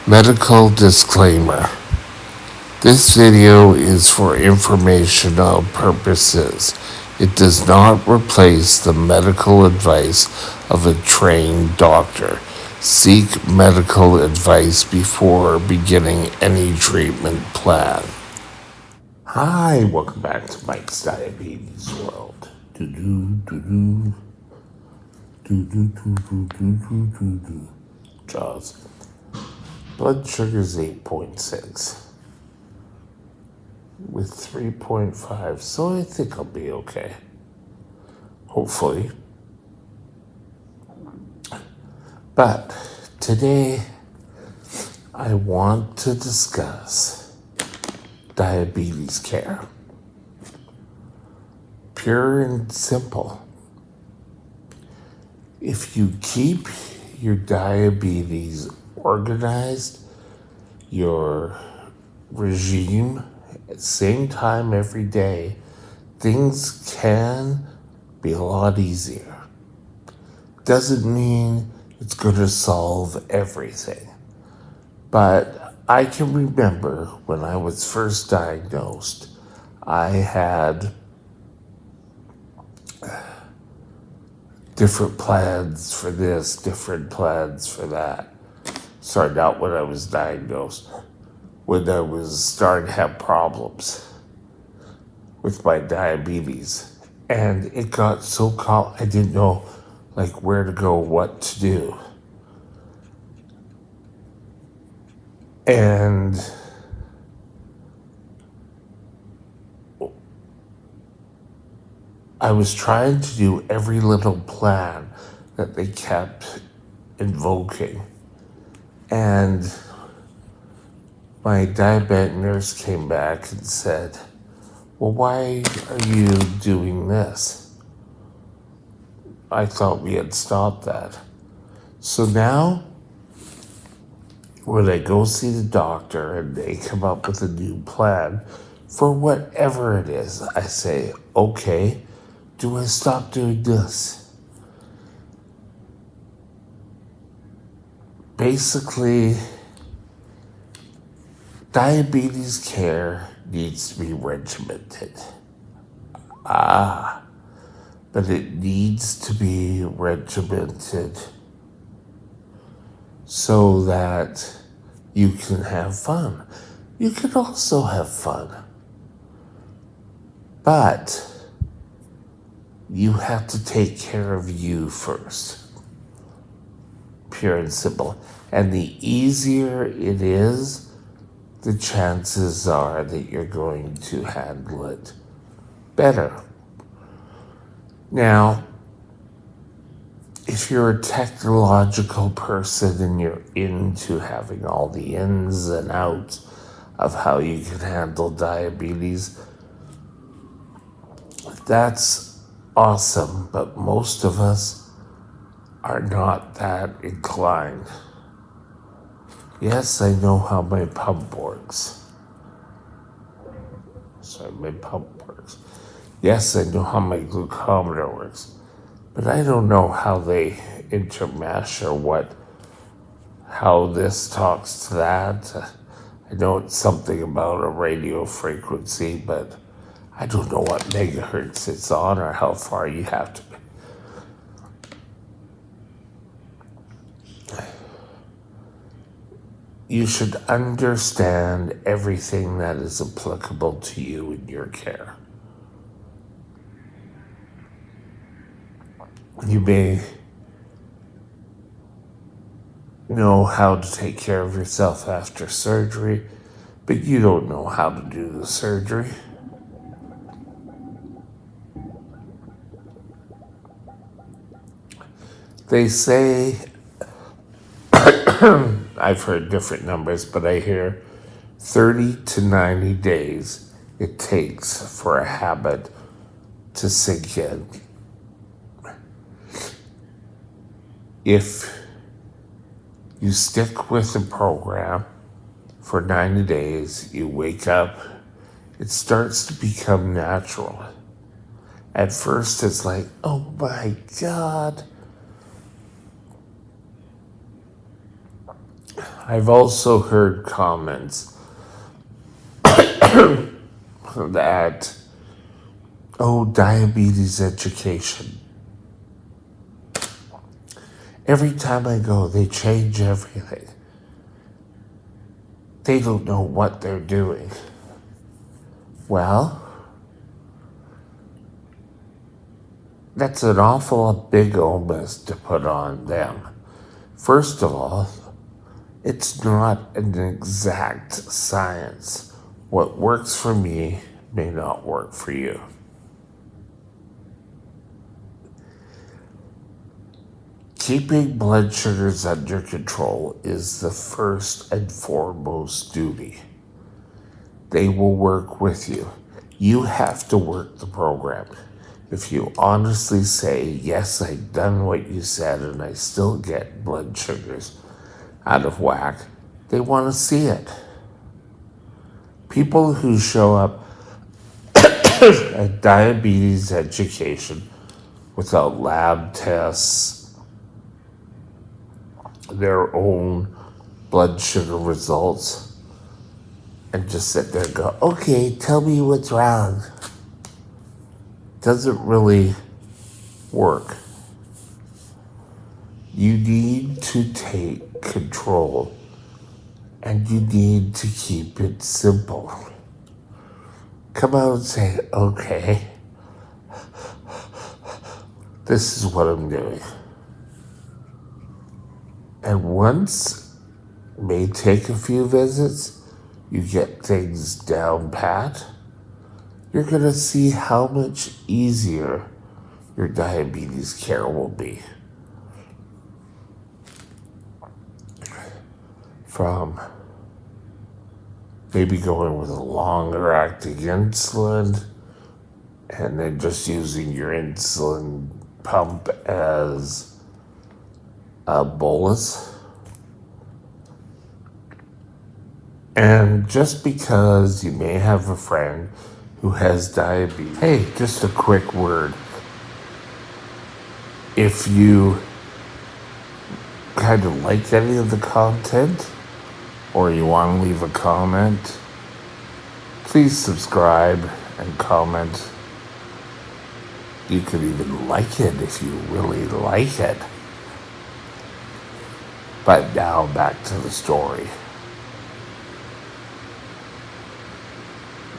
Medical disclaimer. This video is for informational purposes. It does not replace the medical advice of a trained doctor. Seek medical advice before beginning any treatment plan. Hi, welcome back to Mike's Diabetes World. Jaws. Blood sugar is 8.6 with 3.5, so I think I'll be okay. Hopefully. But today I want to discuss diabetes care. Pure and simple. If you keep your diabetes organized, your regime at the same time every day, things can be a lot easier. Doesn't mean it's going to solve everything. But I can remember when I was first diagnosed, I had different plans for this, different plans for that. Sorry, not when I was diagnosed. When I was starting to have problems with my diabetes. And it got so I didn't know where to go, what to do. And I was trying to do every little plan that they kept invoking. And my diabetic nurse came back and said, well, why are you doing this? I thought we had stopped that. So now, when I go see the doctor and they come up with a new plan for whatever it is, I say, okay, do I stop doing this? Basically, diabetes care needs to be regimented. But it needs to be regimented so that you can have fun. You can also have fun. But you have to take care of you first. Pure and simple. And the easier it is, the chances are that you're going to handle it better. Now, if you're a technological person and you're into having all the ins and outs of how you can handle diabetes, that's awesome, but most of us are not that inclined. Yes, I know how my pump works. Yes, I know how my glucometer works. But I don't know how they intermesh or how this talks to that. I know it's something about a radio frequency, but I don't know what megahertz it's on or how far you have to be. You should understand everything that is applicable to you in your care. You may know how to take care of yourself after surgery, but you don't know how to do the surgery. They say, I've heard different numbers, but I hear 30 to 90 days it takes for a habit to sink in. If you stick with the program for 90 days, you wake up, it starts to become natural. At first, it's like, oh my God. I've also heard comments that, oh, diabetes education. Every time I go, they change everything. They don't know what they're doing. Well, that's an awful big onus to put on them. First of all, it's not an exact science. What works for me may not work for you. Keeping blood sugars under control is the first and foremost duty. They will work with you. You have to work the program. If you honestly say, yes, I've done what you said and I still get blood sugars out of whack, they want to see it. People who show up at diabetes education without lab tests, their own blood sugar results, and just sit there and go, okay, tell me what's wrong, doesn't really work. You need to take control and you need to keep it simple. Come out and say, okay, this is what I'm doing. And once, may take a few visits, you get things down pat, you're gonna see how much easier your diabetes care will be. From maybe going with a longer acting insulin and then just using your insulin pump as a bolus. And just because you may have a friend who has diabetes, hey, just a quick word. If you kind of like any of the content or you want to leave a comment, please subscribe and comment. You could even like it if you really like it. But now back to the story.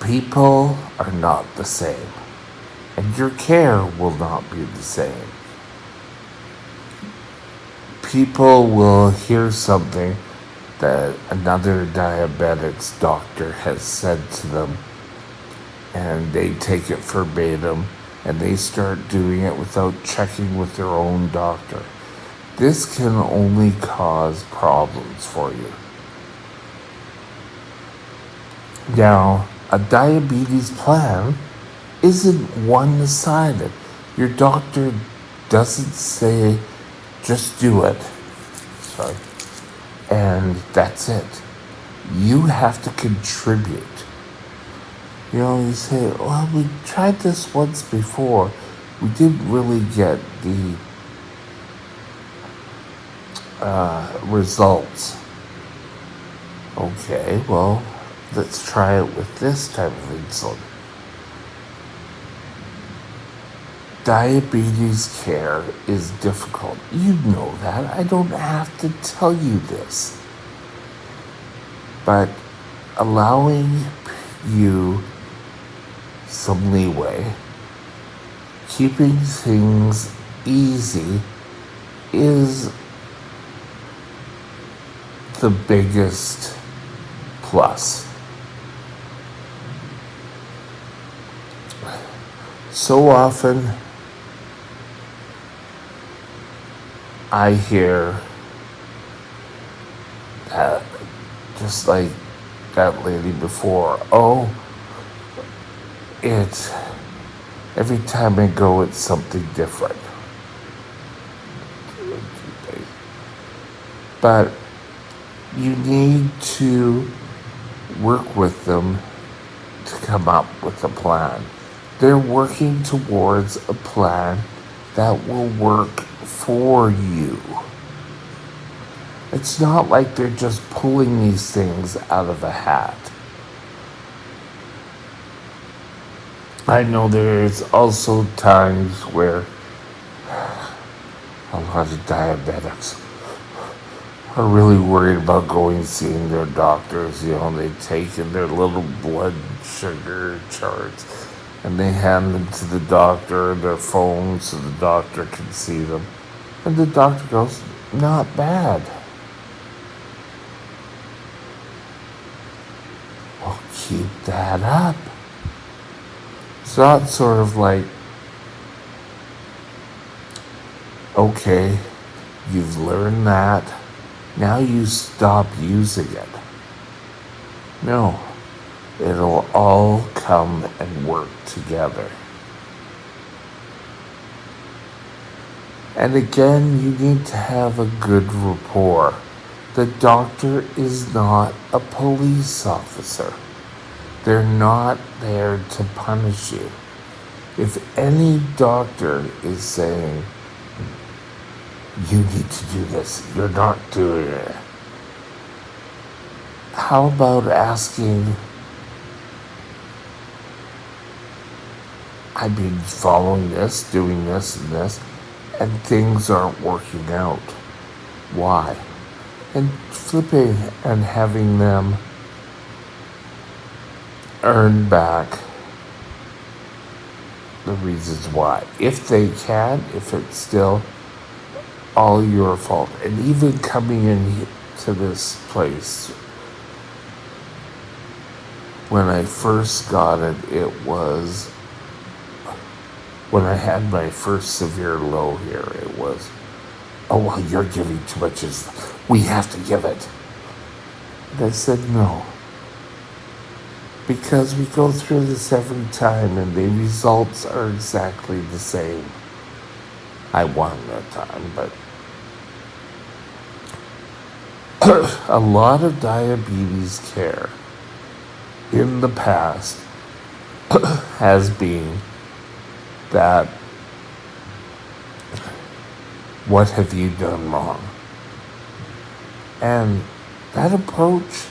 People are not the same, and your care will not be the same. People will hear something that another diabetics doctor has said to them, and they take it verbatim, and they start doing it without checking with their own doctor. This can only cause problems for you. Now, a diabetes plan isn't one-sided. Your doctor doesn't say, just do it. Sorry. And that's it. You have to contribute. You know, you say, well, we tried this once before. We didn't really get the results. Okay, well, let's try it with this type of insulin. Diabetes care is difficult. You know that. I don't have to tell you this. But allowing you some leeway, keeping things easy is the biggest plus. So often I hear that, just like that lady before, oh, it's every time I go, it's something different. But you need to work with them to come up with a plan. They're working towards a plan that will work for you. It's not like they're just pulling these things out of a hat. I know there's also times where a lot of diabetics are really worried about going and seeing their doctors. They take in their little blood sugar charts and they hand them to the doctor on their phone so the doctor can see them. And the doctor goes, not bad. Well, keep that up. It's not sort of like, okay, you've learned that. Now you stop using it. No, it'll all come and work together. And again, you need to have a good rapport. The doctor is not a police officer. They're not there to punish you. If any doctor is saying, you need to do this, you're not doing it, how about asking, I've been following this, doing this and this, and things aren't working out. Why? And flipping and having them earn back the reasons why. If they can, if it's still all your fault. And even coming in to this place, when I first got it, it was, when I had my first severe low here, it was, oh, well, you're giving too much. We have to give it. And I said, no. Because we go through this every time and the results are exactly the same. I won that time, but a lot of diabetes care in the past has been that, what have you done wrong? And that approach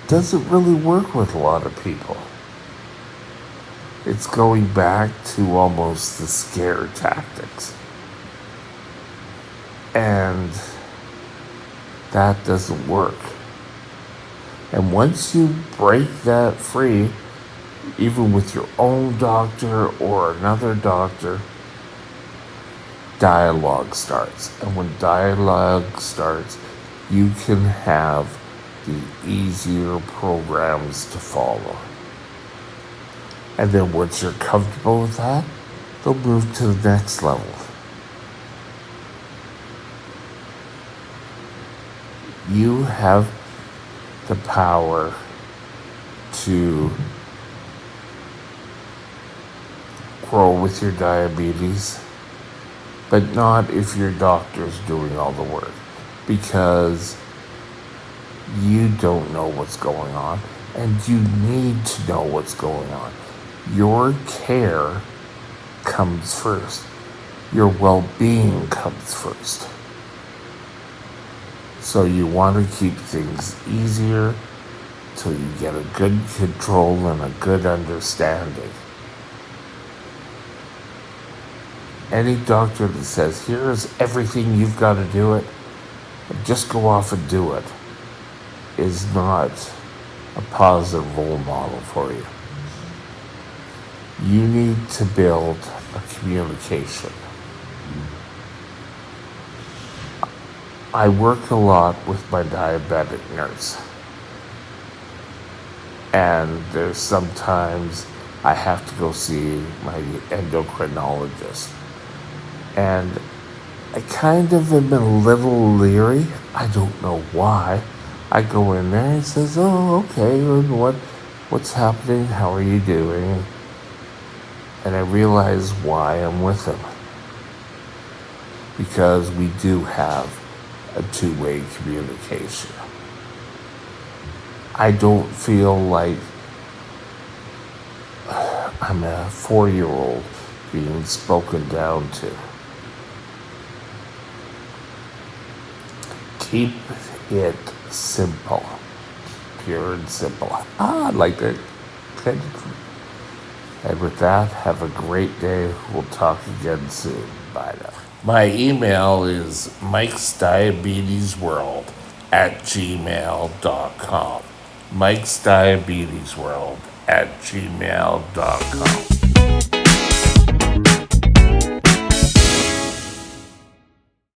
doesn't really work with a lot of people. It's going back to almost the scare tactics. And that doesn't work. And once you break that free, even with your own doctor or another doctor, dialogue starts. And when dialogue starts, you can have the easier programs to follow. And then once you're comfortable with that, they'll move to the next level. You have the power to grow with your diabetes, but not if your doctor's doing all the work, because you don't know what's going on, and you need to know what's going on. Your care comes first. Your well-being comes first. So you want to keep things easier till you get a good control and a good understanding. Any doctor that says, here's everything you've got to do it, just go off and do it, is not a positive role model for you. You need to build a communication. I work a lot with my diabetic nurse. And there's sometimes I have to go see my endocrinologist. And I kind of am a little leery. I don't know why. I go in there and he says, oh, okay, what's happening? How are you doing? And I realize why I'm with him. Because we do have a two-way communication. I don't feel like I'm a 4-year-old being spoken down to. Keep it simple. Pure and simple. I like that. And with that, have a great day. We'll talk again soon. Bye now. My email is mikesdiabetesworld@gmail.com. mikesdiabetesworld@gmail.com.